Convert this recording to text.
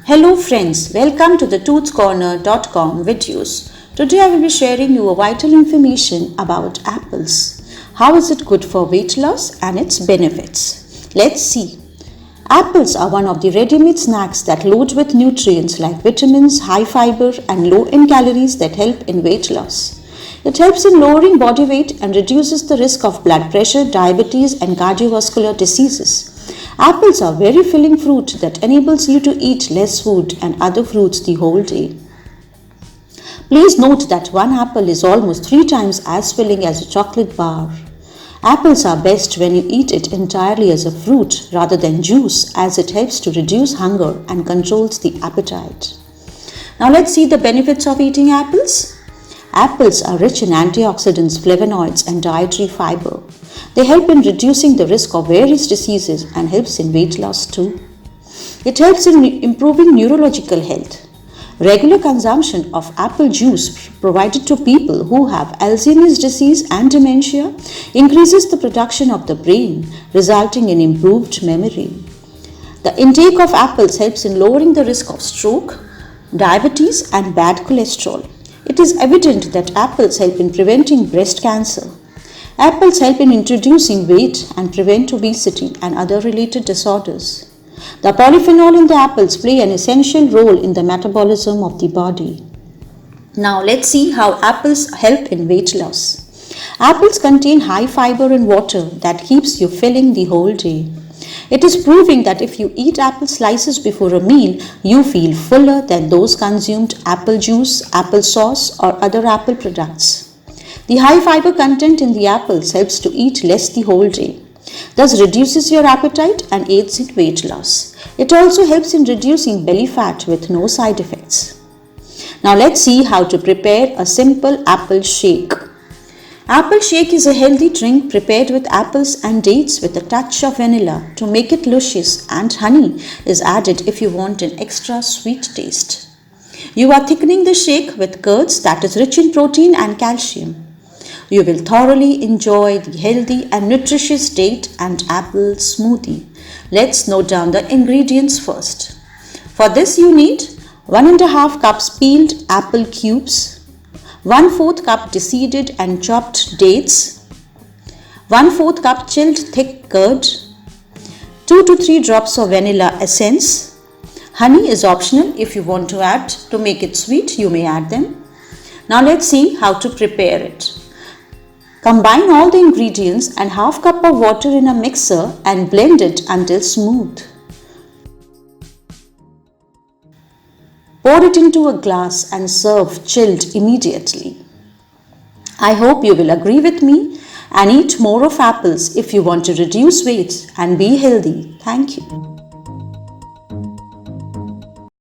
Hello friends, welcome to the toothcorner.com videos. Today I will be sharing you a vital information about apples. How is it good for weight loss and its benefits? Let's see. Apples are one of the ready-made snacks that load with nutrients like vitamins, high fiber and low in calories that help in weight loss. It helps in lowering body weight and reduces the risk of blood pressure, diabetes and cardiovascular diseases. Apples are very filling fruit that enables you to eat less food and other fruits the whole day. Please note that one apple is almost 3 times as filling as a chocolate bar. Apples are best when you eat it entirely as a fruit rather than juice, as it helps to reduce hunger and controls the appetite. Now let's see the benefits of eating apples. Apples are rich in antioxidants, flavonoids and dietary fiber. They help in reducing the risk of various diseases and helps in weight loss too. It helps in improving neurological health. Regular consumption of apple juice provided to people who have Alzheimer's disease and dementia increases the production of the brain, resulting in improved memory. The intake of apples helps in lowering the risk of stroke, diabetes and bad cholesterol. It is evident that apples help in preventing breast cancer. Apples help in introducing weight and prevent obesity and other related disorders. The polyphenol in the apples play an essential role in the metabolism of the body. Now let's see how apples help in weight loss. Apples contain high fiber and water that keeps you filling the whole day. It is proving that if you eat apple slices before a meal, you feel fuller than those consumed apple juice, apple sauce or other apple products. The high fiber content in the apples helps to eat less the whole day, thus reduces your appetite and aids in weight loss. It also helps in reducing belly fat with no side effects. Now let's see how to prepare a simple apple shake. Apple shake is a healthy drink prepared with apples and dates with a touch of vanilla to make it luscious, and honey is added if you want an extra sweet taste. You are thickening the shake with curds that is rich in protein and calcium. You will thoroughly enjoy the healthy and nutritious date and apple smoothie. Let's note down the ingredients first. For this you need 1½ cups peeled apple cubes, 1/4 cup deseeded and chopped dates, 1/4 cup chilled thick curd, 2 to 3 drops of vanilla essence. Honey is optional. If you want to add to make it sweet, you may add them. Now let's see how to prepare it. Combine all the ingredients and ½ cup of water in a mixer and blend it until smooth. Pour it into a glass and serve chilled immediately. I hope you will agree with me and eat more of apples if you want to reduce weight and be healthy. Thank you.